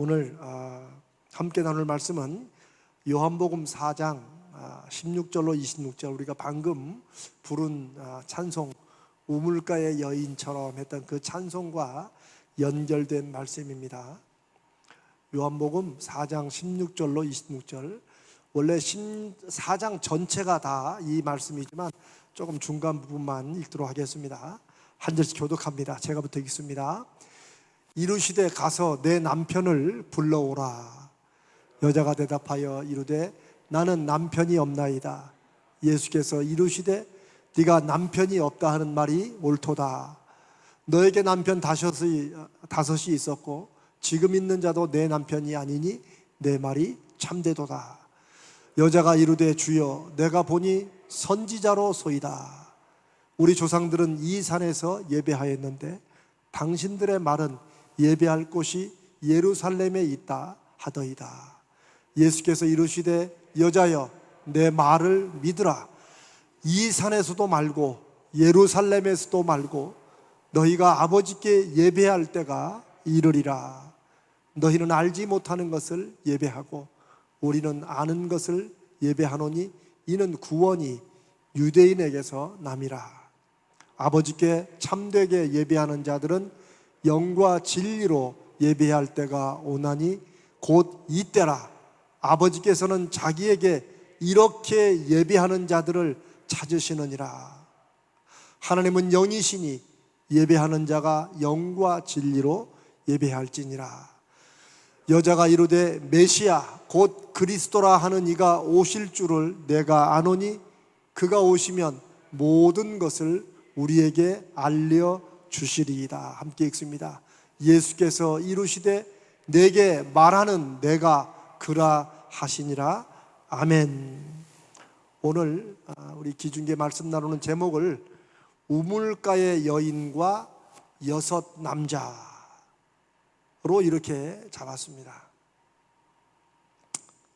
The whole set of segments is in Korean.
오늘 함께 나눌 말씀은 요한복음 4장 16절로 26절, 우리가 방금 부른 찬송 우물가의 여인처럼 했던 그 찬송과 연결된 말씀입니다. 요한복음 4장 16절로 26절, 원래 4장 전체가 다 이 말씀이지만 조금 중간 부분만 읽도록 하겠습니다. 한 절씩 교독합니다. 제가부터 읽습니다. 이르시되 가서 내 남편을 불러오라. 여자가 대답하여 이르되 나는 남편이 없나이다. 예수께서 이르시되 네가 남편이 없다 하는 말이 옳도다. 너에게 남편 다섯이 있었고 지금 있는 자도 내 남편이 아니니 내 말이 참되도다. 여자가 이르되 주여 내가 보니 선지자로소이다. 우리 조상들은 이 산에서 예배하였는데 당신들의 말은 예배할 곳이 예루살렘에 있다 하더이다. 예수께서 이르시되 여자여 내 말을 믿으라. 이 산에서도 말고 예루살렘에서도 말고 너희가 아버지께 예배할 때가 이르리라. 너희는 알지 못하는 것을 예배하고 우리는 아는 것을 예배하노니 이는 구원이 유대인에게서 남이라. 아버지께 참되게 예배하는 자들은 영과 진리로 예배할 때가 오나니 곧 이때라. 아버지께서는 자기에게 이렇게 예배하는 자들을 찾으시느니라. 하나님은 영이시니 예배하는 자가 영과 진리로 예배할지니라. 여자가 이르되 메시아 곧 그리스도라 하는 이가 오실 줄을 내가 아노니 그가 오시면 모든 것을 우리에게 알려주시리이다. 함께 읽습니다. 예수께서 이르시되 내게 말하는 내가 그라 하시니라. 아멘. 오늘 우리 기중계 말씀 나누는 제목을 우물가의 여인과 여섯 남자로 이렇게 잡았습니다.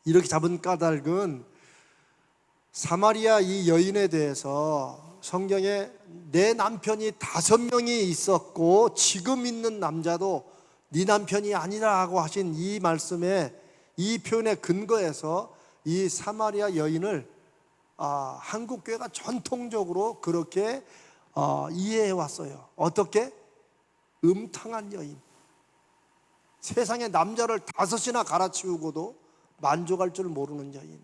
이렇게 잡은 까닭은 사마리아 이 여인에 대해서 성경에 내 남편이 5명이 있었고 지금 있는 남자도 네 남편이 아니라고 하신 이 말씀에, 이 표현에 근거해서 이 사마리아 여인을 한국 교회가 전통적으로 그렇게 이해해 왔어요. 어떻게? 음탕한 여인, 세상에 남자를 5이나 갈아치우고도 만족할 줄 모르는 여인,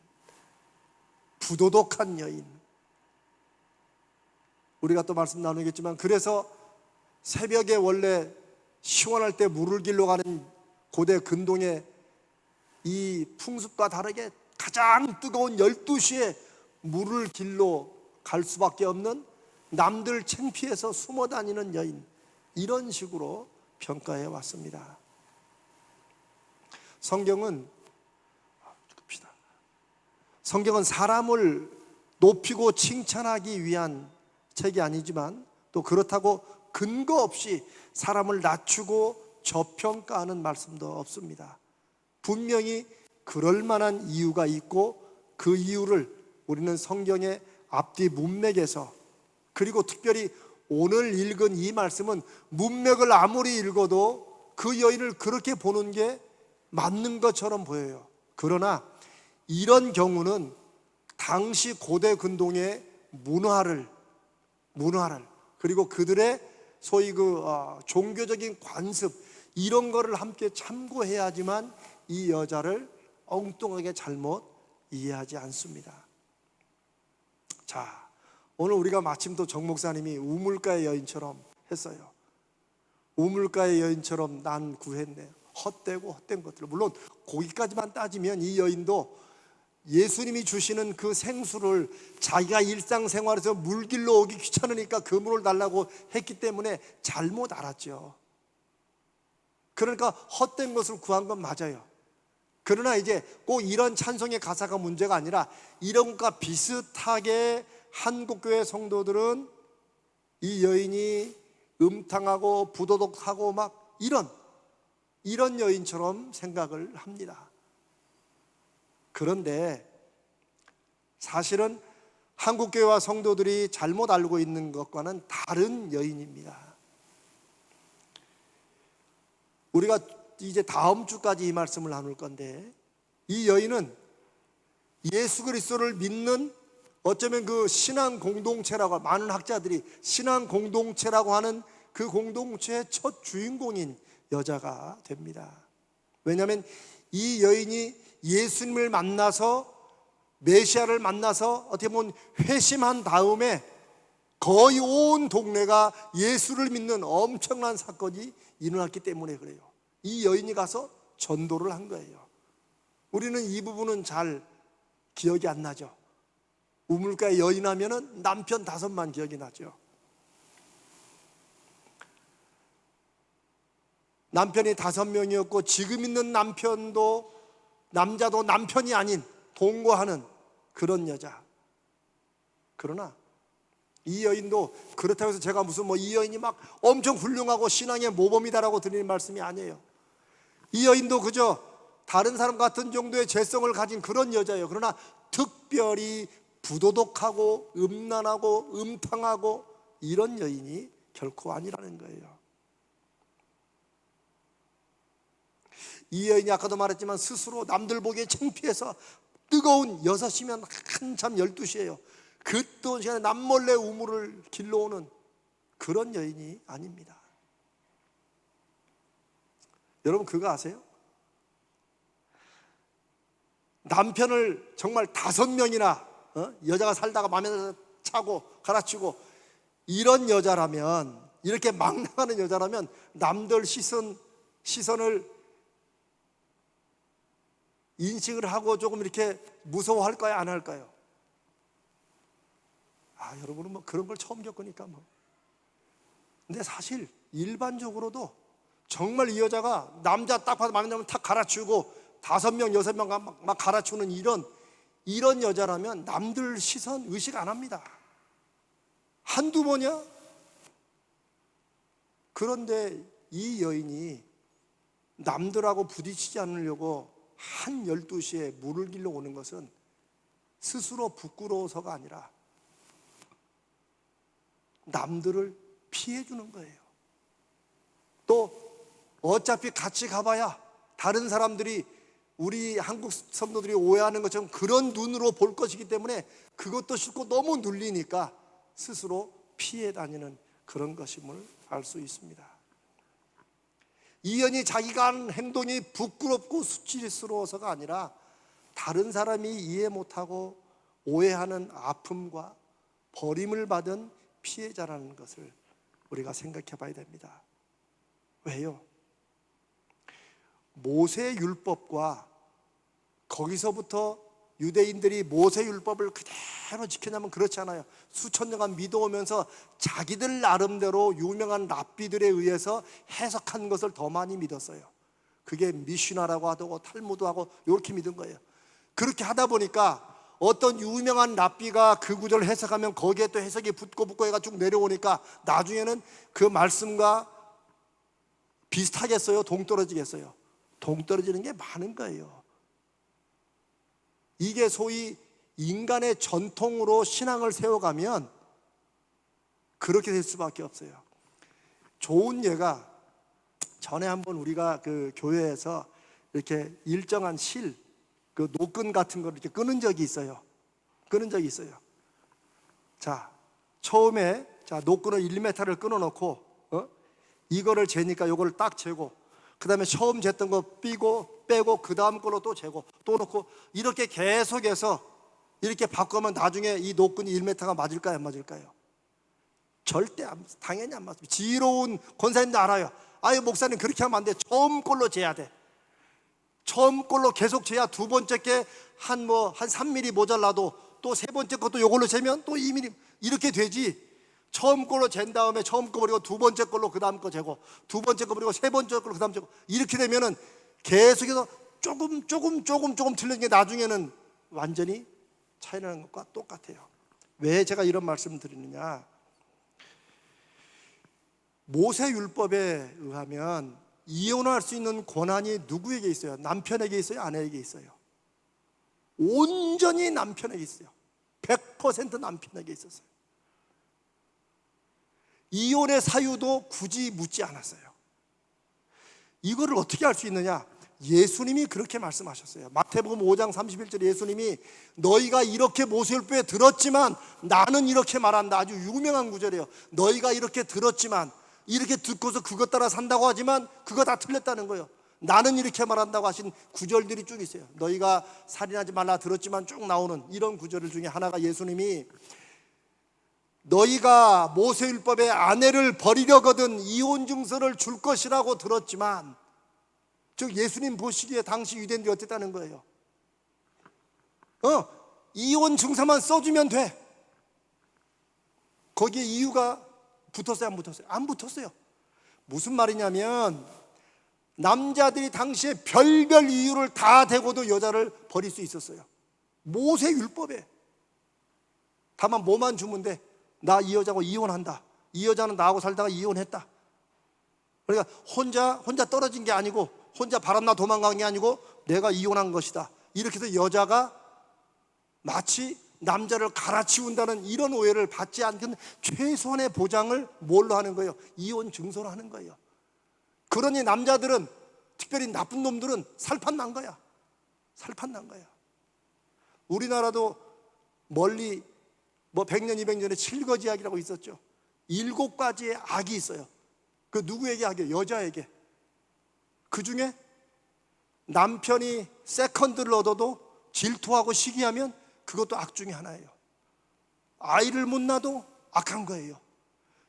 부도덕한 여인. 우리가 또 말씀 나누겠지만 그래서 새벽에 원래 시원할 때 물을 길러 가는 고대 근동의 이 풍습과 다르게 가장 뜨거운 12시에 물을 길러 갈 수밖에 없는, 남들 창피해서 숨어 다니는 여인, 이런 식으로 평가해 왔습니다. 성경은 사람을 높이고 칭찬하기 위한 책이 아니지만 또 그렇다고 근거 없이 사람을 낮추고 저평가하는 말씀도 없습니다. 분명히 그럴 만한 이유가 있고 그 이유를 우리는 성경의 앞뒤 문맥에서, 그리고 특별히 오늘 읽은 이 말씀은 문맥을 아무리 읽어도 그 여인을 그렇게 보는 게 맞는 것처럼 보여요. 그러나 이런 경우는 당시 고대 근동의 문화를 그리고 그들의 소위 종교적인 관습, 이런 거를 함께 참고해야지만 이 여자를 엉뚱하게 잘못 이해하지 않습니다. 자, 오늘 우리가 마침 또 정 목사님이 우물가의 여인처럼 했어요. 우물가의 여인처럼 난 구했네. 헛된 것들. 물론 거기까지만 따지면 이 여인도 예수님이 주시는 그 생수를 자기가 일상생활에서 물 길러 오기 귀찮으니까 그 물을 달라고 했기 때문에 잘못 알았죠. 그러니까 헛된 것을 구한 건 맞아요. 그러나 이제 꼭 이런 찬송의 가사가 문제가 아니라 이런 것과 비슷하게 한국교회 성도들은 이 여인이 음탕하고 부도덕하고 막 이런 여인처럼 생각을 합니다. 그런데 사실은 한국교회와 성도들이 잘못 알고 있는 것과는 다른 여인입니다. 우리가 이제 다음 주까지 이 말씀을 나눌 건데, 이 여인은 예수 그리스도를 믿는 어쩌면 그 신앙 공동체라고, 많은 학자들이 신앙 공동체라고 하는 그 공동체의 첫 주인공인 여자가 됩니다. 왜냐하면 이 여인이 예수님을 만나서, 메시아를 만나서 어떻게 보면 회심한 다음에 거의 온 동네가 예수를 믿는 엄청난 사건이 일어났기 때문에 그래요. 이 여인이 가서 전도를 한 거예요. 우리는 이 부분은 잘 기억이 안 나죠. 우물가의 여인 하면은 남편 5만 기억이 나죠. 남편이 5명이었고 지금 있는 남편도, 남자도 남편이 아닌 동거하는 그런 여자. 그러나 이 여인도 그렇다고 해서 제가 무슨 이 여인이 막 엄청 훌륭하고 신앙의 모범이다라고 드리는 말씀이 아니에요. 이 여인도 그저 다른 사람 같은 정도의 죄성을 가진 그런 여자예요. 그러나 특별히 부도덕하고 음란하고 음탕하고 이런 여인이 결코 아니라는 거예요. 이 여인이 아까도 말했지만 스스로 남들 보기에 창피해서 뜨거운 6시면 한참 12시예요. 그 뜨거운 시간에 남몰래 우물을 길러오는 그런 여인이 아닙니다. 여러분 그거 아세요? 남편을 정말 5명이나 여자가 살다가 마음에 들어서 차고 갈아치고 이런 여자라면, 이렇게 막 나가는 여자라면 남들 시선을 인식을 하고 조금 이렇게 무서워할까요? 안 할까요? 여러분은 그런 걸 처음 겪으니까 근데 사실 일반적으로도 정말 이 여자가 남자 딱 봐도 마음에 들면 탁 갈아치우고 5명, 6명 막 갈아치우는 이런 여자라면 남들 시선 의식 안 합니다. 한두 번이야? 그런데 이 여인이 남들하고 부딪히지 않으려고 한 12시에 물을 길러 오는 것은 스스로 부끄러워서가 아니라 남들을 피해 주는 거예요. 또 어차피 같이 가봐야 다른 사람들이, 우리 한국 성도들이 오해하는 것처럼 그런 눈으로 볼 것이기 때문에 그것도 싫고 너무 눌리니까 스스로 피해 다니는 그런 것임을 알 수 있습니다. 이 여인이 자기가 한 행동이 부끄럽고 수치스러워서가 아니라 다른 사람이 이해 못하고 오해하는 아픔과 버림을 받은 피해자라는 것을 우리가 생각해 봐야 됩니다. 왜요? 모세 율법과 거기서부터 유대인들이 모세 율법을 그대로 지켰냐면 그렇지 않아요. 수천 년간 믿어오면서 자기들 나름대로 유명한 랍비들에 의해서 해석한 것을 더 많이 믿었어요. 그게 미슈나라고 하고 탈무드 하고 이렇게 믿은 거예요. 그렇게 하다 보니까 어떤 유명한 랍비가 그 구절을 해석하면 거기에 또 해석이 붙고 해가 쭉 내려오니까 나중에는 그 말씀과 비슷하겠어요? 동떨어지겠어요? 동떨어지는 게 많은 거예요. 이게 소위 인간의 전통으로 신앙을 세워가면 그렇게 될 수밖에 없어요. 좋은 예가, 전에 한번 우리가 그 교회에서 이렇게 일정한 그 노끈 같은 걸 이렇게 끊은 적이 있어요. 자, 처음에 노끈을 1m를 끊어놓고 이거를 재니까 요거를 딱 재고, 그 다음에 처음 쟀던 거 빼고 그 다음 걸로 또 재고 또 놓고 이렇게 계속해서 이렇게 바꾸면 나중에 이 노끈이 1m가 맞을까요? 안 맞을까요? 절대 당연히 안 맞습니다. 지혜로운 권사님도 알아요. 목사님 그렇게 하면 안 돼. 처음 걸로 재야 돼. 처음 걸로 계속 재야 두 번째 게 한 3mm 모자라도 또 세 번째 것도 요걸로 재면 또 2mm 이렇게 되지. 처음 걸로 잰 다음에 처음 거 버리고 두 번째 걸로 그 다음 거 재고 두 번째 거 버리고 세 번째 걸로 그 다음 재고 이렇게 되면은 계속해서 조금 틀린 게 나중에는 완전히 차이 나는 것과 똑같아요. 왜 제가 이런 말씀을 드리느냐? 모세 율법에 의하면 이혼할 수 있는 권한이 누구에게 있어요? 남편에게 있어요? 아내에게 있어요? 온전히 남편에게 있어요. 100% 남편에게 있었어요. 이혼의 사유도 굳이 묻지 않았어요. 이거를 어떻게 알 수 있느냐? 예수님이 그렇게 말씀하셨어요. 마태복음 5장 31절에 예수님이 너희가 이렇게 모세율법에 들었지만 나는 이렇게 말한다. 아주 유명한 구절이에요. 너희가 이렇게 들었지만, 이렇게 듣고서 그것 따라 산다고 하지만 그거 다 틀렸다는 거예요. 나는 이렇게 말한다고 하신 구절들이 쭉 있어요. 너희가 살인하지 말라 들었지만 쭉 나오는 이런 구절 중에 하나가, 예수님이 너희가 모세율법에 아내를 버리려거든 이혼 증서를 줄 것이라고 들었지만, 즉 예수님 보시기에 당시 유대인들이 어땠다는 거예요? 이혼 증서만 써주면 돼. 거기에 이유가 붙었어요, 안 붙었어요? 안 붙었어요. 무슨 말이냐면, 남자들이 당시에 별별 이유를 다 대고도 여자를 버릴 수 있었어요. 모세율법에. 다만 뭐만 주면 돼? 나 이 여자하고 이혼한다. 이 여자는 나하고 살다가 이혼했다. 그러니까 혼자 떨어진 게 아니고, 혼자 바람나 도망간 게 아니고 내가 이혼한 것이다. 이렇게 해서 여자가 마치 남자를 갈아치운다는 이런 오해를 받지 않는 최소한의 보장을 뭘로 하는 거예요? 이혼 증서로 하는 거예요. 그러니 남자들은, 특별히 나쁜 놈들은 살판 난 거야. 살판 난 거야. 우리나라도 멀리 100년 200년에 7거지 악이라고 있었죠. 7가지의 악이 있어요. 그 누구에게 악이에요? 여자에게. 그 중에 남편이 세컨드를 얻어도 질투하고 시기하면 그것도 악 중에 하나예요. 아이를 못 낳아도 악한 거예요.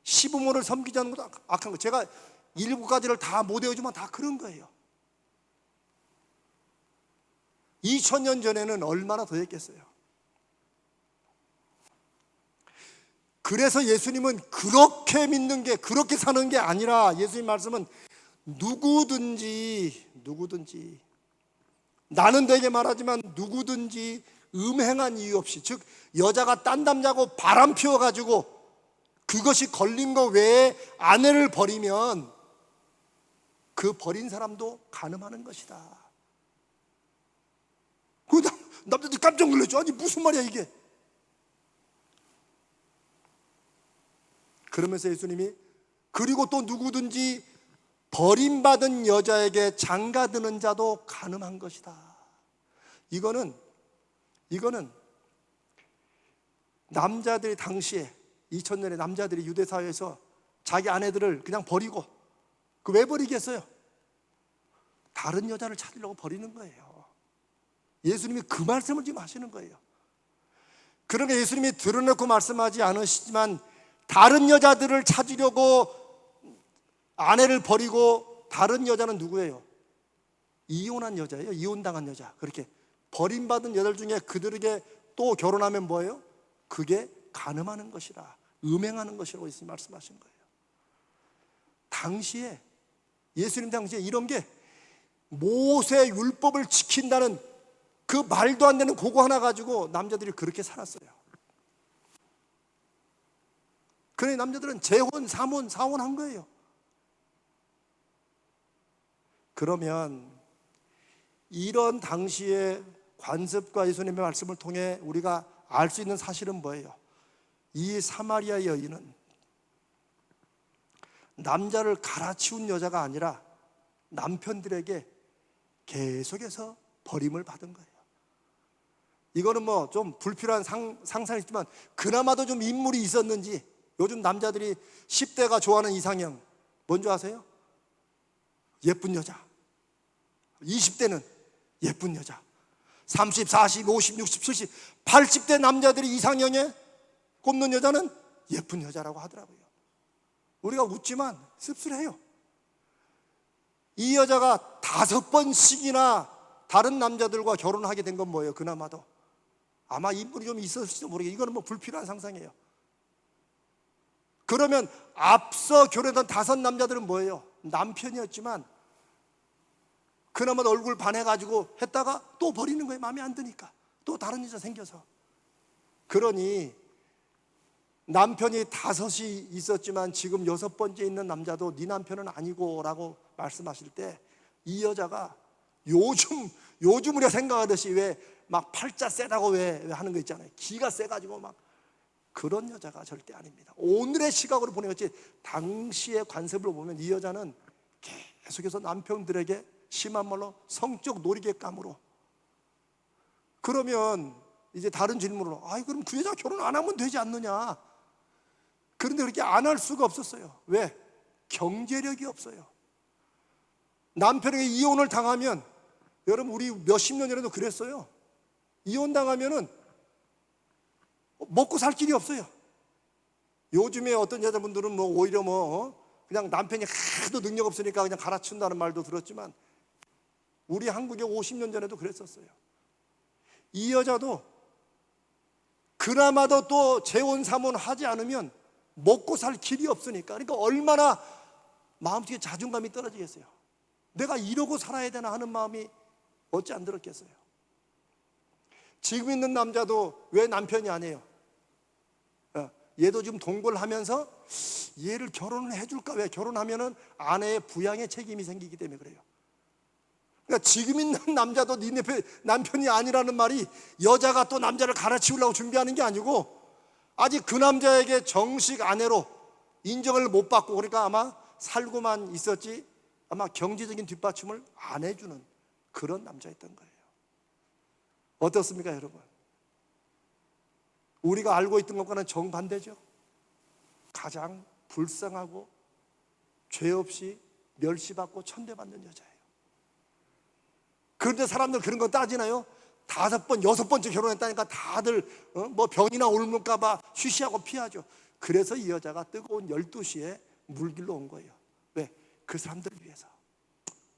시부모를 섬기지 않는 것도 악한 거예요. 제가 7가지를 다 못 외워주면 다 그런 거예요. 2000년 전에는 얼마나 더 했겠어요. 그래서 예수님은 그렇게 믿는 게, 그렇게 사는 게 아니라, 예수님 말씀은 누구든지 나는 되게 말하지만 누구든지 음행한 이유 없이, 즉 여자가 딴 남자고 바람 피워가지고 그것이 걸린 거 외에 아내를 버리면 그 버린 사람도 간음하는 것이다. 그 남자들이 깜짝 놀랐죠. 아니 무슨 말이야 이게. 그러면서 예수님이, 그리고 또 누구든지 버림받은 여자에게 장가드는 자도 간음한 것이다. 이거는 남자들이 당시에 2000년에 남자들이 유대 사회에서 자기 아내들을 그냥 버리고, 그 왜 버리겠어요? 다른 여자를 찾으려고 버리는 거예요. 예수님이 그 말씀을 지금 하시는 거예요. 그러니까 예수님이 드러내고 말씀하지 않으시지만, 다른 여자들을 찾으려고 아내를 버리고 다른 여자는 누구예요? 이혼한 여자예요. 이혼당한 여자. 그렇게 버림받은 여자들 중에 그들에게 또 결혼하면 뭐예요? 그게 간음하는 것이라, 음행하는 것이라고 예수님 말씀하신 거예요. 당시에, 예수님 당시에 이런 게, 모세 율법을 지킨다는 그 말도 안 되는 그거 하나 가지고 남자들이 그렇게 살았어요. 그러니 남자들은 재혼, 삼혼, 사혼한 거예요. 그러면 이런 당시의 관습과 예수님의 말씀을 통해 우리가 알 수 있는 사실은 뭐예요? 이 사마리아 여인은 남자를 갈아치운 여자가 아니라 남편들에게 계속해서 버림을 받은 거예요. 이거는 뭐 좀 불필요한 상상이지만 그나마도 좀 인물이 있었는지, 요즘 남자들이 10대가 좋아하는 이상형 뭔지 아세요? 예쁜 여자. 20대는 예쁜 여자. 30, 40, 50, 60, 70, 80대 남자들이 이상형에 꼽는 여자는 예쁜 여자라고 하더라고요. 우리가 웃지만 씁쓸해요. 이 여자가 5번씩이나 다른 남자들과 결혼하게 된 건 뭐예요? 그나마도 아마 인물이 좀 있었을지도 모르겠어요. 이거는 뭐 불필요한 상상이에요. 그러면 앞서 결혼했던 5 남자들은 뭐예요? 남편이었지만 그나마 얼굴 반해가지고 했다가 또 버리는 거예요. 마음에 안 드니까. 또 다른 여자 생겨서. 그러니 남편이 5이 있었지만 지금 6번째 있는 남자도 네 남편은 아니고 라고 말씀하실 때, 이 여자가 요즘 우리가 생각하듯이 왜 막 팔자 세다고 왜 하는 거 있잖아요. 기가 세가지고 막, 그런 여자가 절대 아닙니다. 오늘의 시각으로 보는 거지, 당시의 관습으로 보면 이 여자는 계속해서 남편들에게 심한 말로 성적 놀이개감으로. 그러면 이제 다른 질문으로, 아이 그럼 그 여자 결혼 안 하면 되지 않느냐. 그런데 그렇게 안 할 수가 없었어요. 왜? 경제력이 없어요. 남편에게 이혼을 당하면, 여러분 우리 몇십 년 전에도 그랬어요. 이혼 당하면은 먹고 살 길이 없어요. 요즘에 어떤 여자분들은 뭐 오히려 그냥 남편이 하도 능력 없으니까 그냥 갈아친다는 말도 들었지만, 우리 한국에 50년 전에도 그랬었어요. 이 여자도 그나마도 또 재혼 삼혼 하지 않으면 먹고 살 길이 없으니까, 그러니까 얼마나 마음속에 자존감이 떨어지겠어요. 내가 이러고 살아야 되나 하는 마음이 어찌 안 들었겠어요. 지금 있는 남자도 왜 남편이 아니에요? 얘도 지금 동거를 하면서 얘를 결혼을 해줄까? 왜? 결혼하면은 아내의 부양의 책임이 생기기 때문에 그래요. 그러니까 지금 있는 남자도 니네 남편이 아니라는 말이 여자가 또 남자를 갈아치우려고 준비하는 게 아니고, 아직 그 남자에게 정식 아내로 인정을 못 받고, 그러니까 아마 살고만 있었지 아마 경제적인 뒷받침을 안 해주는 그런 남자였던 거예요. 어떻습니까 여러분? 우리가 알고 있던 것과는 정반대죠. 가장 불쌍하고 죄 없이 멸시받고 천대받는 여자예요. 그런데 사람들 그런 거 따지나요? 5번, 6번째 결혼했다니까 다들 뭐 병이나 옮을까 봐 쉬쉬하고 피하죠. 그래서 이 여자가 뜨거운 12시에 물길로 온 거예요. 왜? 그 사람들을 위해서.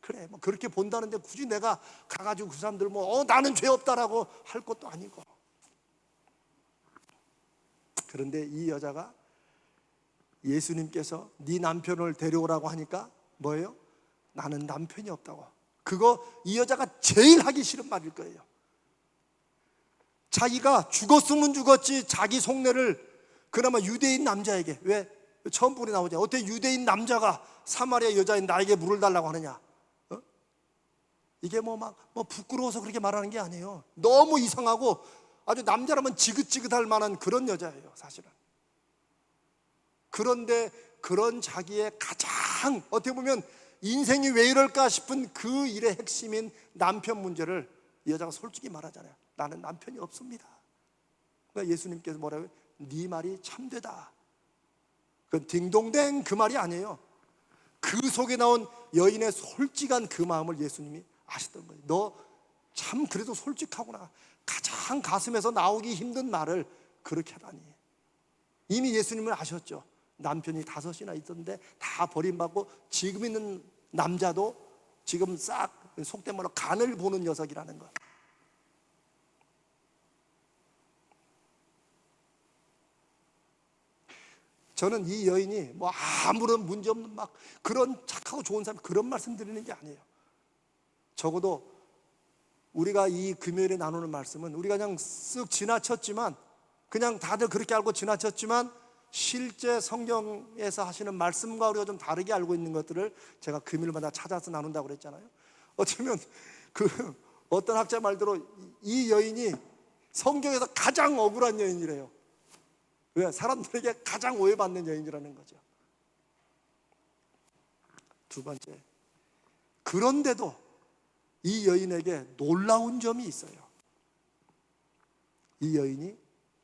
그래, 뭐 그렇게 본다는데 굳이 내가 가가지고 그 사람들 나는 죄 없다라고 할 것도 아니고. 그런데 이 여자가 예수님께서 네 남편을 데려오라고 하니까 뭐예요? 나는 남편이 없다고. 그거 이 여자가 제일 하기 싫은 말일 거예요. 자기가 죽었으면 죽었지 자기 속내를 그나마 유대인 남자에게, 왜? 처음 부분에 나오죠. 어떻게 유대인 남자가 사마리아 여자인 나에게 물을 달라고 하느냐? 이게 부끄러워서 그렇게 말하는 게 아니에요. 너무 이상하고 아주 남자라면 지긋지긋할 만한 그런 여자예요, 사실은. 그런데 그런 자기의 가장 어떻게 보면 인생이 왜 이럴까 싶은 그 일의 핵심인 남편 문제를 이 여자가 솔직히 말하잖아요. 나는 남편이 없습니다. 그러니까 예수님께서 뭐라고요? 네 말이 참되다. 그 딩동댕 그 말이 아니에요. 그 속에 나온 여인의 솔직한 그 마음을 예수님이 아셨던 거예요. 너 참 그래도 솔직하구나. 가장 가슴에서 나오기 힘든 말을 그렇게 하다니. 이미 예수님은 아셨죠. 남편이 5이나 있었는데 다 버림받고 지금 있는 남자도 지금 싹 속된 말로 간을 보는 녀석이라는 거. 저는 이 여인이 아무런 문제 없는 그런 착하고 좋은 사람, 그런 말씀 드리는 게 아니에요. 적어도 우리가 이 금요일에 나누는 말씀은 우리가 그냥 쓱 지나쳤지만, 그냥 다들 그렇게 알고 지나쳤지만, 실제 성경에서 하시는 말씀과 우리가 좀 다르게 알고 있는 것들을 제가 금요일마다 찾아서 나눈다고 그랬잖아요. 어쩌면 어떤 학자 말대로 이 여인이 성경에서 가장 억울한 여인이래요. 왜? 사람들에게 가장 오해받는 여인이라는 거죠. 두 번째, 그런데도 이 여인에게 놀라운 점이 있어요. 이 여인이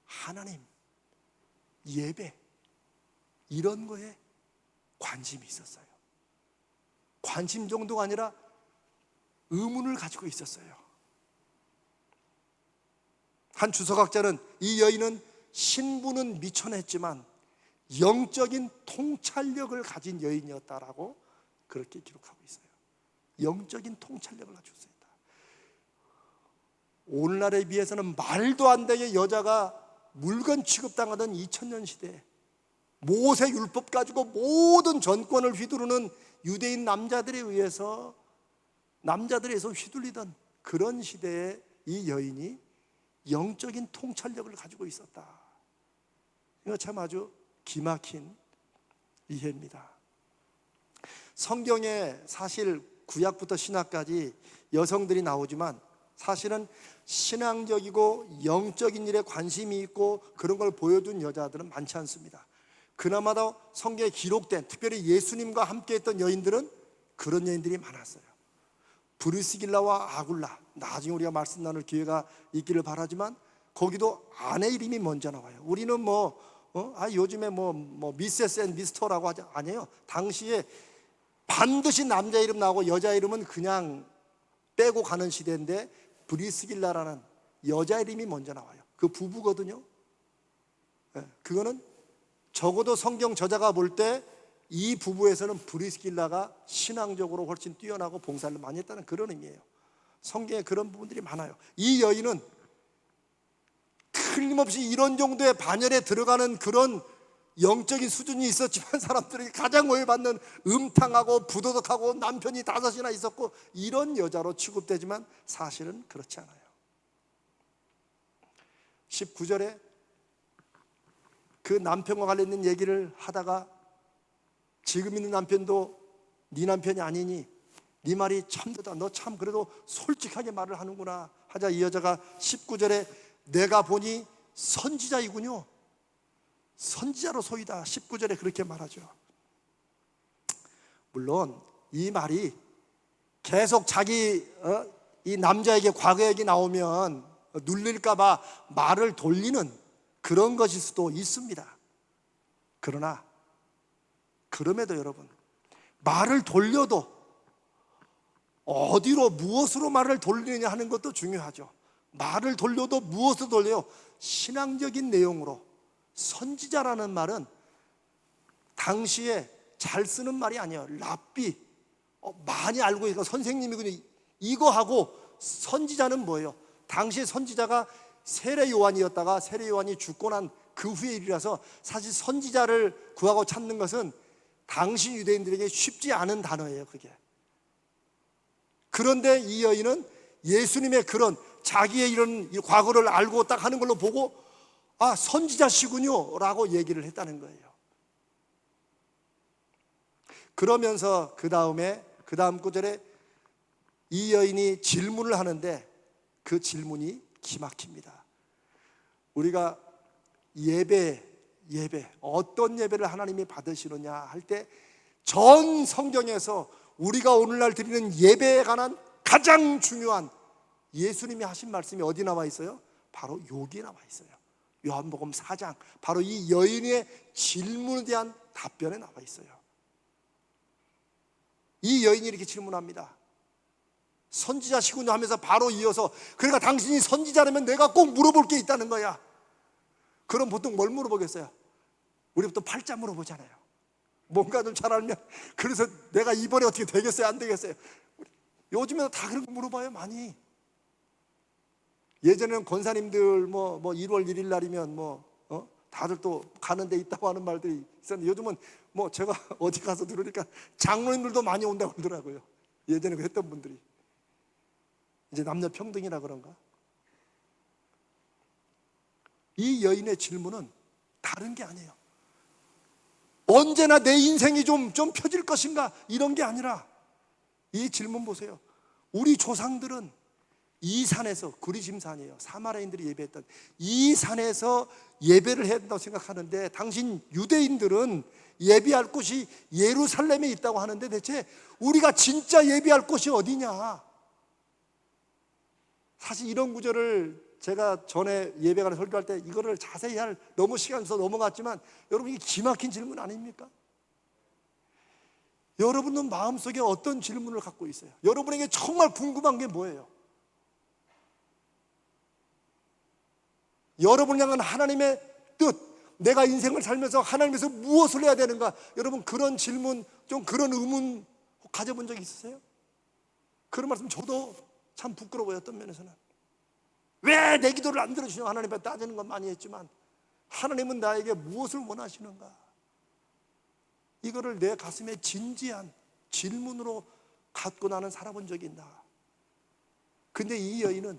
하나님, 예배, 이런 거에 관심이 있었어요. 관심 정도가 아니라 의문을 가지고 있었어요. 한 주석학자는 이 여인은 신분은 미천했지만 영적인 통찰력을 가진 여인이었다라고 그렇게 기록하고 있어요. 영적인 통찰력을 가지고 있습니다. 오늘날에 비해서는 말도 안 되게 여자가 물건 취급당하던 2000년 시대에 모세 율법 가지고 모든 전권을 휘두르는 유대인 남자들에 의해서 휘둘리던 그런 시대에 이 여인이 영적인 통찰력을 가지고 있었다. 이거 참 아주 기막힌 이해입니다. 성경에 사실 구약부터 신약까지 여성들이 나오지만 사실은 신앙적이고 영적인 일에 관심이 있고 그런 걸 보여준 여자들은 많지 않습니다. 그나마도 성경에 기록된, 특별히 예수님과 함께 했던 여인들은 그런 여인들이 많았어요. 브리스길라와 아굴라, 나중에 우리가 말씀 나눌 기회가 있기를 바라지만 거기도 아내 이름이 먼저 나와요. 우리는 요즘에 미세스 앤 미스터라고 하지 아니에요. 당시에 반드시 남자 이름 나오고 여자 이름은 그냥 빼고 가는 시대인데 브리스길라라는 여자 이름이 먼저 나와요. 그 부부거든요. 그거는 적어도 성경 저자가 볼 때 이 부부에서는 브리스길라가 신앙적으로 훨씬 뛰어나고 봉사를 많이 했다는 그런 의미예요. 성경에 그런 부분들이 많아요. 이 여인은 틀림없이 이런 정도의 반열에 들어가는 그런 영적인 수준이 있었지만 사람들에게 가장 오해받는 음탕하고 부도덕하고 남편이 5이나 있었고 이런 여자로 취급되지만 사실은 그렇지 않아요. 19절에 그 남편과 관련된 얘기를 하다가 지금 있는 남편도 네 남편이 아니니 네 말이 참되다. 너 참 그래도 솔직하게 말을 하는구나 하자 이 여자가 19절에 내가 보니 선지자이군요. 선지자로 소이다. 19절에 그렇게 말하죠. 물론 이 말이 계속 자기 이 남자에게 과거 얘기 나오면 눌릴까 봐 말을 돌리는 그런 것일 수도 있습니다. 그러나 그럼에도 여러분, 말을 돌려도 어디로 무엇으로 말을 돌리느냐 하는 것도 중요하죠. 말을 돌려도 무엇으로 돌려요? 신앙적인 내용으로. 선지자라는 말은 당시에 잘 쓰는 말이 아니에요. 랍비, 많이 알고 있고 선생님이군요. 이거 하고 선지자는 뭐예요? 당시에 선지자가 세례 요한이었다가 세례 요한이 죽고 난 그 후의 일이라서 사실 선지자를 구하고 찾는 것은 당시 유대인들에게 쉽지 않은 단어예요. 그게. 그런데 이 여인은 예수님의 그런 자기의 이런 과거를 알고 딱 하는 걸로 보고 아, 선지자시군요 라고 얘기를 했다는 거예요. 그러면서 그 다음 구절에 이 여인이 질문을 하는데 그 질문이 기막힙니다. 우리가 예배 어떤 예배를 하나님이 받으시느냐 할 때 전 성경에서 우리가 오늘날 드리는 예배에 관한 가장 중요한 예수님이 하신 말씀이 어디 나와 있어요? 바로 여기에 나와 있어요. 요한복음 4장, 바로 이 여인의 질문에 대한 답변에 나와 있어요. 이 여인이 이렇게 질문합니다. 선지자시군요 하면서 바로 이어서 그러니까 당신이 선지자라면 내가 꼭 물어볼 게 있다는 거야. 그럼 보통 뭘 물어보겠어요? 우리 보통 팔자 물어보잖아요. 뭔가 좀 잘 알면 그래서 내가 이번에 어떻게 되겠어요? 안 되겠어요? 요즘에도 다 그런 거 물어봐요. 많이. 예전에는 권사님들 뭐 1월 1일 날이면 다들 또 가는 데 있다고 하는 말들이 있었는데 요즘은 제가 어디 가서 들으니까 장로님들도 많이 온다고 그러더라고요. 예전에 했던 분들이. 이제 남녀 평등이라 그런가? 이 여인의 질문은 다른 게 아니에요. 언제나 내 인생이 좀 펴질 것인가 이런 게 아니라 이 질문 보세요. 우리 조상들은 이 산에서, 구리심산이에요. 사마리아인들이 예배했던 이 산에서 예배를 해야 된다고 생각하는데 당신 유대인들은 예배할 곳이 예루살렘에 있다고 하는데 대체 우리가 진짜 예배할 곳이 어디냐? 사실 이런 구절을 제가 전에 예배관에 설교할 때 이거를 자세히 너무 시간 있어서 넘어갔지만 여러분 이게 기막힌 질문 아닙니까? 여러분은 마음속에 어떤 질문을 갖고 있어요? 여러분에게 정말 궁금한 게 뭐예요? 여러분을 향한 하나님의 뜻, 내가 인생을 살면서 하나님에서 무엇을 해야 되는가? 여러분 그런 질문, 좀 그런 의문 가져본 적 있으세요? 그런 말씀 저도 참 부끄러워요. 어떤 면에서는 왜 내 기도를 안 들어주시냐 하나님 앞에 따지는 건 많이 했지만 하나님은 나에게 무엇을 원하시는가? 이거를 내 가슴에 진지한 질문으로 갖고 나는 살아본 적이 있나? 근데 이 여인은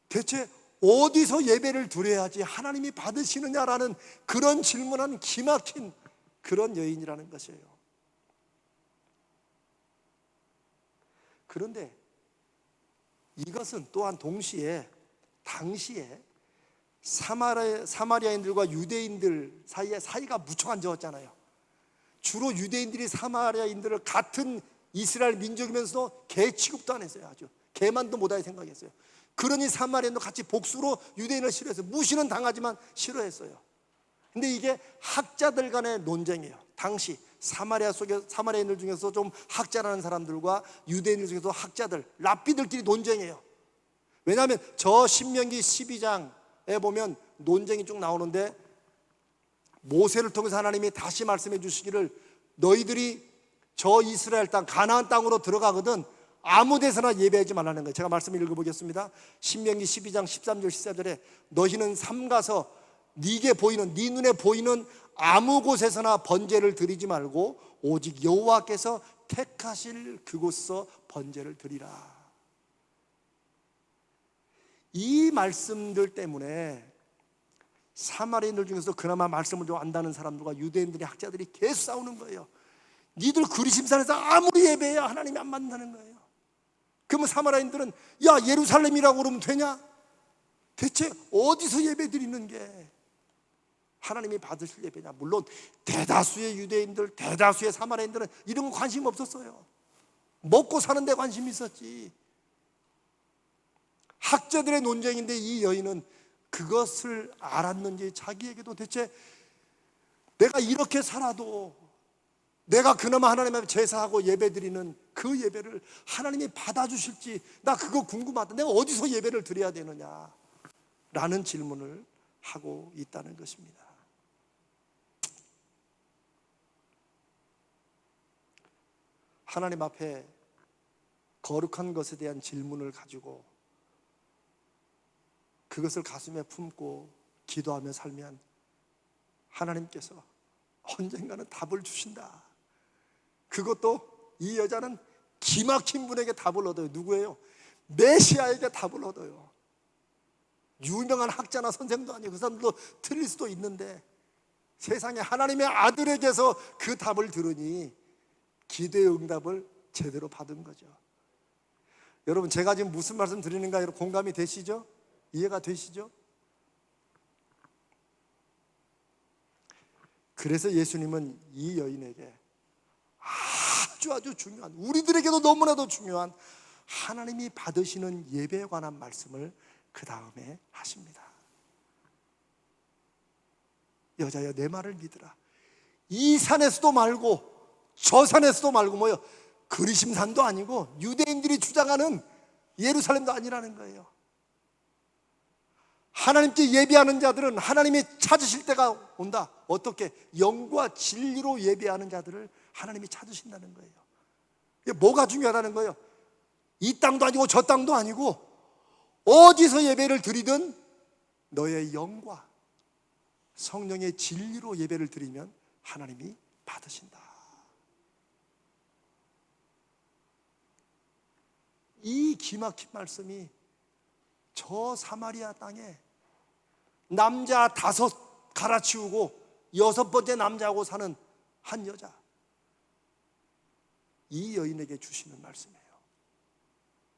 대체 어디서 예배를 드려야지 하나님이 받으시느냐라는 그런 질문한 기막힌 그런 여인이라는 것이에요. 그런데 이것은 또한 동시에 당시에 사마리아인들과 유대인들 사이에 사이가 무척 안 좋았잖아요. 주로 유대인들이 사마리아인들을 같은 이스라엘 민족이면서도 개 취급도 안 했어요. 아주 개만도 못하게 생각했어요. 그러니 사마리아인도 같이 복수로 유대인을 싫어했어요. 무시는 당하지만 싫어했어요. 근데 이게 학자들 간의 논쟁이에요. 당시 사마리아인들 중에서 좀 학자라는 사람들과 유대인들 중에서 학자들, 랍비들끼리 논쟁이에요. 왜냐하면 저 신명기 12장에 보면 논쟁이 쭉 나오는데, 모세를 통해서 하나님이 다시 말씀해 주시기를 너희들이 저 이스라엘 땅 가나안 땅으로 들어가거든 아무 데서나 예배하지 말라는 거예요. 제가 말씀을 읽어보겠습니다. 신명기 12장 13절 14절에 너희는 삼가서 네 눈에 보이는 아무 곳에서나 번제를 드리지 말고 오직 여호와께서 택하실 그곳에서 번제를 드리라. 이 말씀들 때문에 사마리아인들 중에서 그나마 말씀을 좀 안다는 사람들과 유대인들의 학자들이 계속 싸우는 거예요. 니들 그리심산에서 아무리 예배해야 하나님이 안 만나는 거예요. 그러면 사마리아인들은 야 예루살렘이라고 그러면 되냐? 대체 어디서 예배 드리는 게 하나님이 받으실 예배냐? 물론 대다수의 유대인들, 대다수의 사마리아인들은 이런 거 관심 없었어요. 먹고 사는 데 관심이 있었지. 학자들의 논쟁인데 이 여인은 그것을 알았는지 자기에게도 대체 내가 이렇게 살아도 내가 그나마 하나님 앞에 제사하고 예배드리는 그 예배를 하나님이 받아주실지 나 그거 궁금하다. 내가 어디서 예배를 드려야 되느냐 라는 질문을 하고 있다는 것입니다. 하나님 앞에 거룩한 것에 대한 질문을 가지고 그것을 가슴에 품고 기도하며 살면 하나님께서 언젠가는 답을 주신다. 그것도 이 여자는 기막힌 분에게 답을 얻어요. 누구예요? 메시아에게 답을 얻어요. 유명한 학자나 선생도 아니고 그 사람들도 틀릴 수도 있는데 세상에 하나님의 아들에게서 그 답을 들으니 기도의 응답을 제대로 받은 거죠. 여러분 제가 지금 무슨 말씀 드리는가 여러분 공감이 되시죠? 이해가 되시죠? 그래서 예수님은 이 여인에게 아주 중요한, 우리들에게도 너무나도 중요한 하나님이 받으시는 예배에 관한 말씀을 그 다음에 하십니다. 여자여 내 말을 믿으라. 이 산에서도 말고 저 산에서도 말고 뭐요? 그리심산도 아니고 유대인들이 주장하는 예루살렘도 아니라는 거예요. 하나님께 예배하는 자들은 하나님이 찾으실 때가 온다. 어떻게? 영과 진리로 예배하는 자들을 하나님이 찾으신다는 거예요. 이게 뭐가 중요하다는 거예요? 이 땅도 아니고 저 땅도 아니고 어디서 예배를 드리든 너의 영과 성령의 진리로 예배를 드리면 하나님이 받으신다. 이 기막힌 말씀이 저 사마리아 땅에 남자 5 갈아치우고 6번째 남자하고 사는 한 여자, 이 여인에게 주시는 말씀이에요.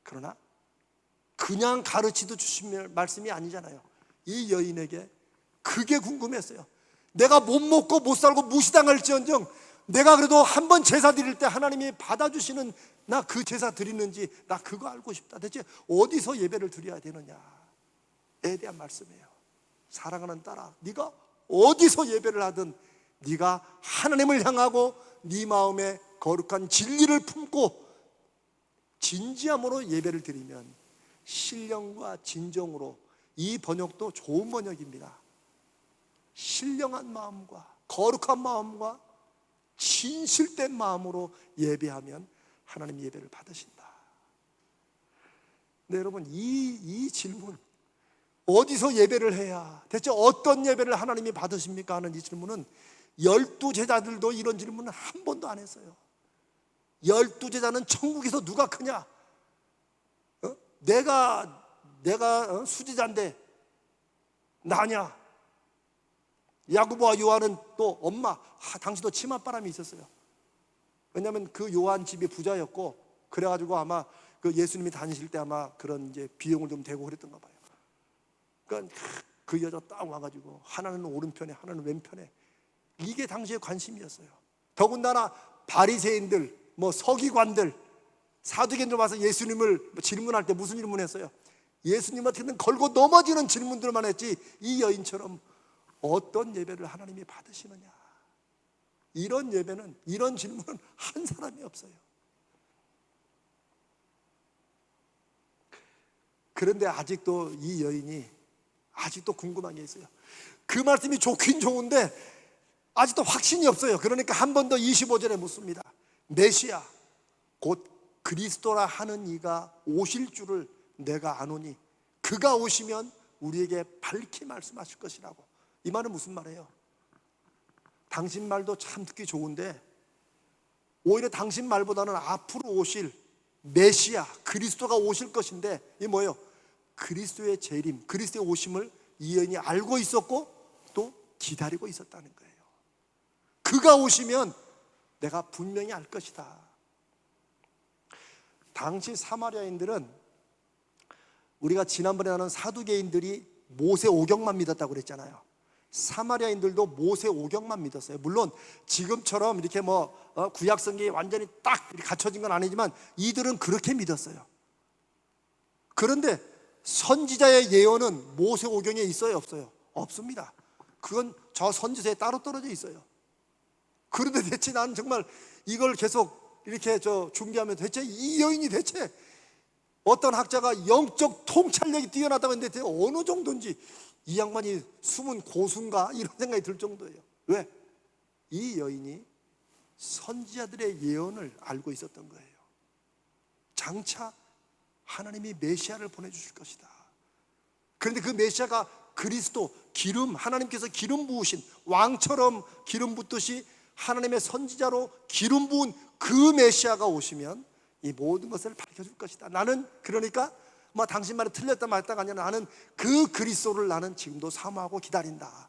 그러나 그냥 가르치도 주시는 말씀이 아니잖아요. 이 여인에게 그게 궁금했어요. 내가 못 먹고 못 살고 무시당할지언정 내가 그래도 한번 제사 드릴 때 하나님이 받아주시는 나 그 제사 드리는지 나 그거 알고 싶다. 대체 어디서 예배를 드려야 되느냐에 대한 말씀이에요. 사랑하는 딸아, 네가 어디서 예배를 하든 네가 하나님을 향하고 네 마음에 거룩한 진리를 품고 진지함으로 예배를 드리면 신령과 진정으로, 이 번역도 좋은 번역입니다. 신령한 마음과 거룩한 마음과 진실된 마음으로 예배하면 하나님 예배를 받으신다. 네, 여러분 이 질문, 어디서 예배를 해야, 대체 어떤 예배를 하나님이 받으십니까 하는 이 질문은 12제자들도 이런 질문을 한 번도 안 했어요. 12제자는 천국에서 누가 크냐? 내가 수제자인데 나냐? 야고보와 요한은 또 엄마, 당시도 치맛바람이 있었어요. 왜냐하면 그 요한 집이 부자였고, 그래가지고 아마 그 예수님이 다니실 때 아마 그런 이제 비용을 좀 대고 그랬던가 봐요. 그러니까 그 여자 딱 와가지고 하나는 오른편에 하나는 왼편에, 이게 당시의 관심이었어요. 더군다나 바리새인들, 뭐 서기관들, 사두개인들 와서 예수님을 질문할 때 무슨 질문했어요? 예수님한테는 걸고 넘어지는 질문들만 했지 이 여인처럼 어떤 예배를 하나님이 받으시느냐, 이런 예배는, 이런 질문은 한 사람이 없어요. 그런데 아직도 이 여인이 아직도 궁금한 게 있어요. 그 말씀이 좋긴 좋은데 아직도 확신이 없어요. 그러니까 한 번 더 25절에 묻습니다. 메시아 곧 그리스도라 하는 이가 오실 줄을 내가 아노니 그가 오시면 우리에게 밝히 말씀하실 것이라고. 이 말은 무슨 말이에요? 당신 말도 참 듣기 좋은데 오히려 당신 말보다는 앞으로 오실 메시아 그리스도가 오실 것인데, 이게 뭐예요? 그리스도의 재림, 그리스도의 오심을 이 여인이 알고 있었고 또 기다리고 있었다는 거예요. 그가 오시면 내가 분명히 알 것이다. 당시 사마리아인들은, 우리가 지난번에 나눈 사두개인들이 모세 오경만 믿었다고 그랬잖아요. 사마리아인들도 모세 오경만 믿었어요. 물론 지금처럼 이렇게 구약 성경이 완전히 딱 갖춰진 건 아니지만 이들은 그렇게 믿었어요. 그런데 선지자의 예언은 모세 오경에 있어요, 없어요? 없습니다. 그건 저 선지서에 따로 떨어져 있어요. 그런데 대체 나는 정말 이걸 계속 이렇게 준비하면 대체 이 여인이 대체, 어떤 학자가 영적 통찰력이 뛰어나다고 했는데 대체 어느 정도인지, 이 양반이 숨은 고수인가 이런 생각이 들 정도예요. 왜? 이 여인이 선지자들의 예언을 알고 있었던 거예요. 장차 하나님이 메시아를 보내주실 것이다. 그런데 그 메시아가 그리스도, 기름, 하나님께서 기름 부으신, 왕처럼 기름 붓듯이 하나님의 선지자로 기름 부은 그 메시아가 오시면 이 모든 것을 밝혀줄 것이다. 나는 그러니까 당신 말이 틀렸다 말다가 아니라 나는 그 그리스도를 나는 지금도 사모하고 기다린다.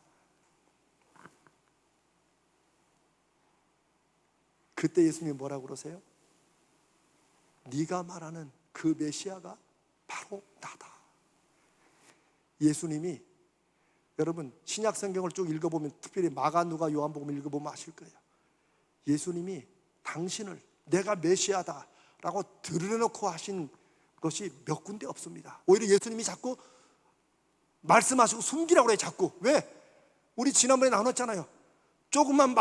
그때 예수님이 뭐라고 그러세요? 네가 말하는 그 메시아가 바로 나다. 예수님이, 여러분 신약 성경을 쭉 읽어보면, 특별히 마가, 누가, 요한복음 읽어보면 아실 거예요. 예수님이 당신을 내가 메시아다 라고 드러내놓고 하신 것이 몇 군데 없습니다. 오히려 예수님이 자꾸 말씀하시고 숨기라고 그래요. 자꾸. 왜? 우리 지난번에 나눴잖아요. 조금만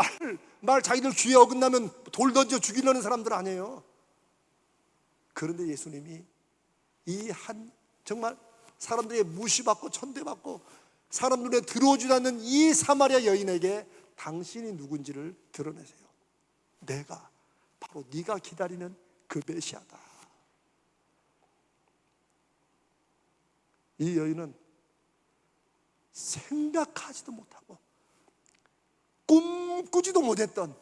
말 자기들 귀에 어긋나면 돌 던져 죽이려는 사람들 아니에요. 그런데 예수님이 이 정말 사람들의 무시받고 천대받고 사람 눈에 들어오지 않는 이 사마리아 여인에게 당신이 누군지를 드러내세요. 내가 바로 네가 기다리는 그 메시아다. 이 여인은 생각하지도 못하고 꿈꾸지도 못했던,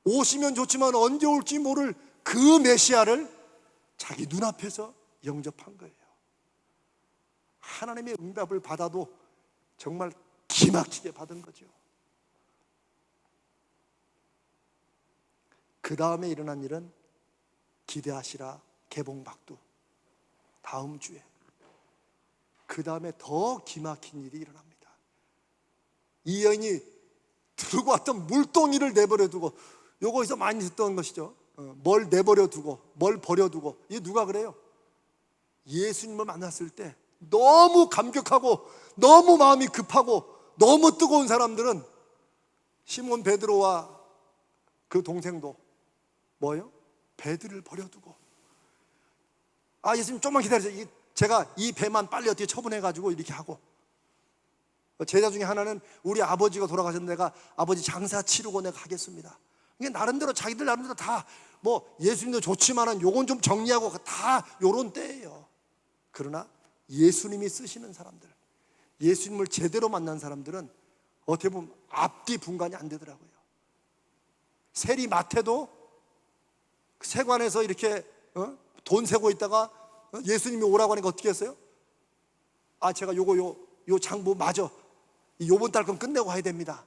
오시면 좋지만 언제 올지 모를 그 메시아를 자기 눈앞에서 영접한 거예요. 하나님의 응답을 받아도 정말 기막히게 받은 거죠. 그 다음에 일어난 일은 기대하시라 개봉박두. 다음 주에 그 다음에 더 기막힌 일이 일어납니다. 이 여인이 들고 왔던 물동이를 내버려 두고, 요거에서 많이 듣던 것이죠. 뭘 내버려 두고 뭘 버려두고. 이게 누가 그래요? 예수님을 만났을 때 너무 감격하고 너무 마음이 급하고 너무 뜨거운 사람들은 시몬 베드로와 그 동생도 뭐예요? 배들을 버려두고, 예수님 좀만 기다리세요. 제가 이 배만 빨리 어떻게 처분해가지고 이렇게 하고. 제자 중에 하나는 우리 아버지가 돌아가셨는데 내가 아버지 장사 치르고 내가 가겠습니다. 이게 나름대로 자기들 나름대로 다 예수님도 좋지만은 요건 좀 정리하고 다 요런 때예요. 그러나 예수님이 쓰시는 사람들, 예수님을 제대로 만난 사람들은 어떻게 보면 앞뒤 분간이 안 되더라고요. 세리 마태도 세관에서 이렇게 돈 세고 있다가 예수님이 오라고 하니까 어떻게 했어요? 제가 요 장부 맞아, 요번 달 건 끝내고 가야 됩니다.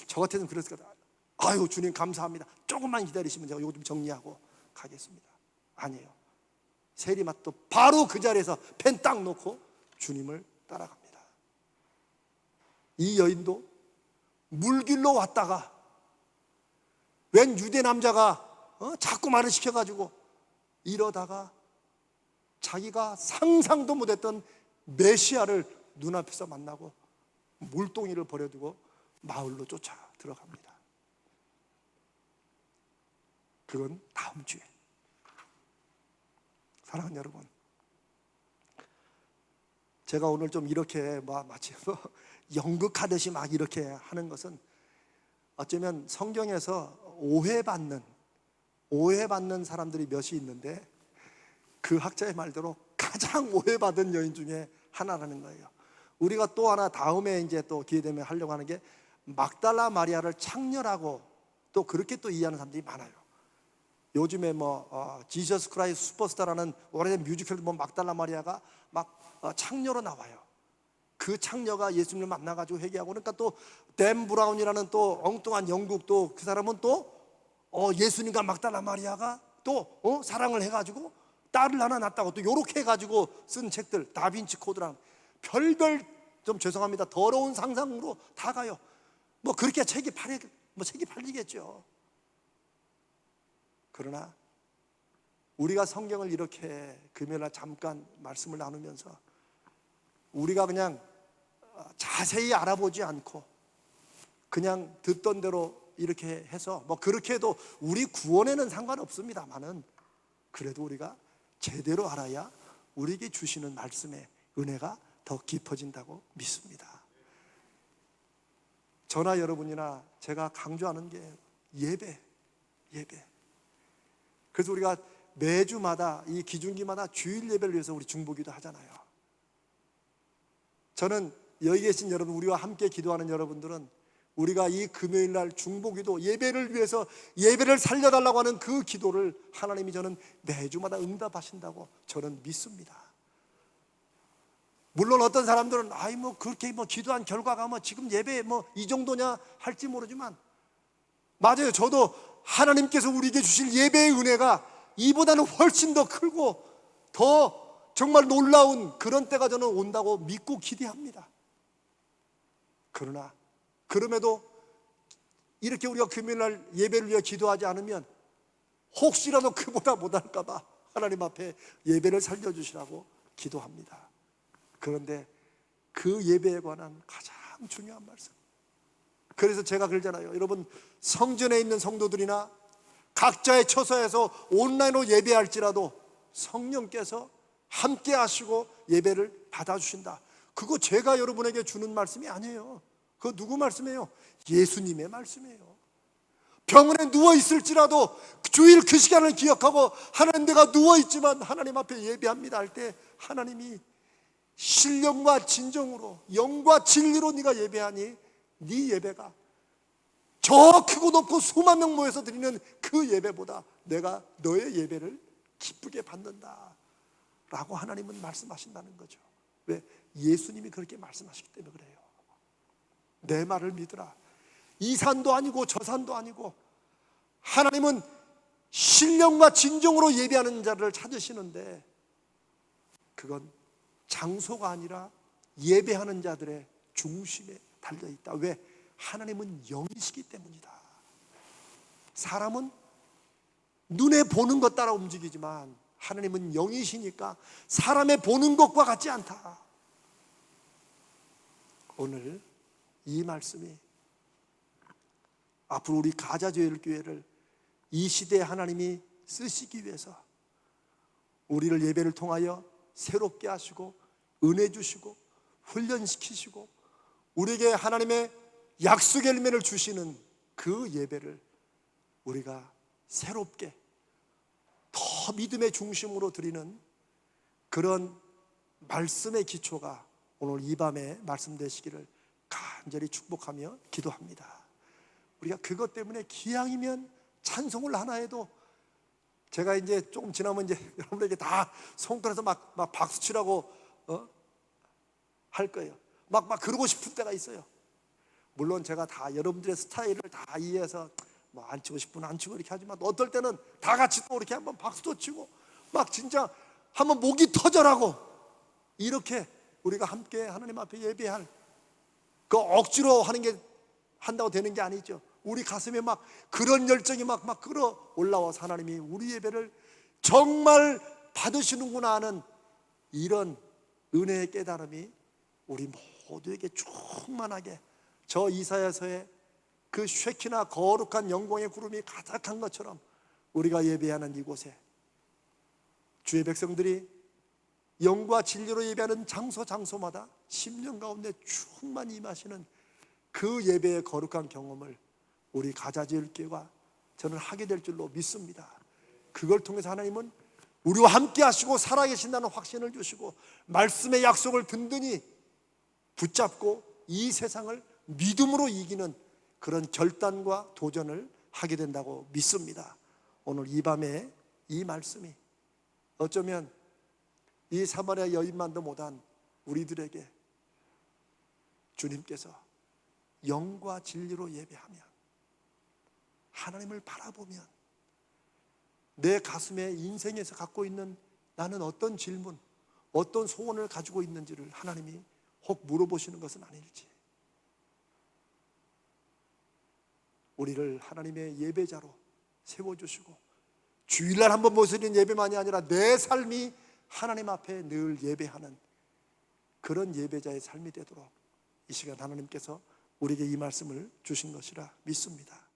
저 같아서는 그랬을 거다. 아유 주님 감사합니다. 조금만 기다리시면 제가 요거 좀 정리하고 가겠습니다. 아니에요. 세리맛도 바로 그 자리에서 펜 딱 놓고 주님을 따라갑니다. 이 여인도 물길로 왔다가, 웬 유대 남자가 자꾸 말을 시켜가지고 이러다가 자기가 상상도 못했던 메시아를 눈앞에서 만나고 물동이를 버려두고 마을로 쫓아 들어갑니다. 그건 다음 주에. 사랑하는 여러분, 제가 오늘 좀 이렇게 마치 연극하듯이 막 이렇게 하는 것은 어쩌면 성경에서 오해받는 사람들이 몇이 있는데 그 학자의 말대로 가장 오해받은 여인 중에 하나라는 거예요. 우리가 또 하나 다음에 이제 또 기회 되면 하려고 하는 게 막달라 마리아를 창녀라고 또 그렇게 또 이해하는 사람들이 많아요. 요즘에 지저스 크라이스트 슈퍼스타라는 오래된 뮤지컬 막달라 마리아가 막 창녀로 나와요. 그 창녀가 예수님을 만나가지고 회개하고, 그러니까 또 댄 브라운이라는 또 엉뚱한 영국 또 그 사람은 또 예수님과 막달라 마리아가 또 사랑을 해가지고 딸을 하나 낳았다고 또 요렇게 해가지고 쓴 책들, 다빈치 코드랑 별별, 좀 죄송합니다, 더러운 상상으로 다 가요. 그렇게 책이 팔리겠죠. 그러나 우리가 성경을 이렇게 금요일날 잠깐 말씀을 나누면서 우리가 그냥 자세히 알아보지 않고 그냥 듣던 대로 이렇게 해서 그렇게 해도 우리 구원에는 상관없습니다만은 그래도 우리가 제대로 알아야 우리에게 주시는 말씀의 은혜가 더 깊어진다고 믿습니다. 저나 여러분이나 제가 강조하는 게 예배. 그래서 우리가 매주마다 이 기중기마다 주일 예배를 위해서 우리 중보기도 하잖아요. 저는 여기 계신 여러분, 우리와 함께 기도하는 여러분들은 우리가 이 금요일날 중보기도 예배를 위해서 예배를 살려달라고 하는 그 기도를 하나님이 저는 매주마다 응답하신다고 저는 믿습니다. 물론 어떤 사람들은 그렇게 기도한 결과가 지금 예배 이 정도냐 할지 모르지만, 맞아요. 저도 하나님께서 우리에게 주실 예배의 은혜가 이보다는 훨씬 더 크고 더 정말 놀라운 그런 때가 저는 온다고 믿고 기대합니다. 그러나 그럼에도 이렇게 우리가 금요일날 예배를 위해 기도하지 않으면 혹시라도 그보다 못할까 봐 하나님 앞에 예배를 살려주시라고 기도합니다. 그런데 그 예배에 관한 가장 중요한 말씀, 그래서 제가 그러잖아요. 여러분, 성전에 있는 성도들이나 각자의 처소에서 온라인으로 예배할지라도 성령께서 함께 하시고 예배를 받아주신다. 그거 제가 여러분에게 주는 말씀이 아니에요. 그거 누구 말씀이에요? 예수님의 말씀이에요. 병원에 누워있을지라도 주일 그 시간을 기억하고 하나님, 내가 누워있지만 하나님 앞에 예배합니다 할 때 하나님이 신령과 진정으로 영과 진리로 네가 예배하니 네 예배가 저 크고 높고 수만 명 모여서 드리는 그 예배보다 내가 너의 예배를 기쁘게 받는다 라고 하나님은 말씀하신다는 거죠. 왜? 예수님이 그렇게 말씀하시기 때문에 그래요. 내 말을 믿으라. 이 산도 아니고 저 산도 아니고 하나님은 신령과 진정으로 예배하는 자를 찾으시는데 그건 장소가 아니라 예배하는 자들의 중심에 달려있다. 왜? 하나님은 영이시기 때문이다. 사람은 눈에 보는 것 따라 움직이지만 하나님은 영이시니까 사람의 보는 것과 같지 않다. 오늘 이 말씀이 앞으로 우리 가자조일교회를 이 시대에 하나님이 쓰시기 위해서 우리를 예배를 통하여 새롭게 하시고 은혜 주시고 훈련시키시고 우리에게 하나님의 약속의 열매를 주시는 그 예배를 우리가 새롭게 더 믿음의 중심으로 드리는 그런 말씀의 기초가 오늘 이 밤에 말씀되시기를 간절히 축복하며 기도합니다. 우리가 그것 때문에 기왕이면 찬송을 하나 해도, 제가 이제 조금 지나면 이제 여러분에게 다 손가락에서 막 박수 치라고 할 거예요. 막 그러고 싶은 때가 있어요. 물론 제가 다 여러분들의 스타일을 다 이해해서 안 치고 싶으면 안 치고 이렇게 하지만, 어떨 때는 다 같이 또 이렇게 한번 박수도 치고 막 진짜 한번 목이 터져라고 이렇게 우리가 함께 하나님 앞에 예배할, 그 억지로 하는 게 한다고 되는 게 아니죠. 우리 가슴에 막 그런 열정이 막 끌어 올라와서 하나님이 우리 예배를 정말 받으시는구나 하는 이런 은혜의 깨달음이 우리 모두에게 충만하게, 저 이사야서의 그 쉐키나 거룩한 영광의 구름이 가득한 것처럼 우리가 예배하는 이곳에 주의 백성들이 영과 진리로 예배하는 장소마다 10년 가운데 충만히 임하시는 그 예배의 거룩한 경험을 우리 가자지을교회가 저는 하게 될 줄로 믿습니다. 그걸 통해서 하나님은 우리와 함께 하시고 살아계신다는 확신을 주시고 말씀의 약속을 든든히 붙잡고 이 세상을 믿음으로 이기는 그런 결단과 도전을 하게 된다고 믿습니다. 오늘 이 밤에 이 말씀이 어쩌면 이 사마리아 여인만도 못한 우리들에게 주님께서 영과 진리로 예배하면, 하나님을 바라보면 내 가슴에 인생에서 갖고 있는 나는 어떤 질문, 어떤 소원을 가지고 있는지를 하나님이 혹 물어보시는 것은 아닐지, 우리를 하나님의 예배자로 세워주시고 주일날 한번 모시는 예배만이 아니라 내 삶이 하나님 앞에 늘 예배하는 그런 예배자의 삶이 되도록 이 시간 하나님께서 우리에게 이 말씀을 주신 것이라 믿습니다.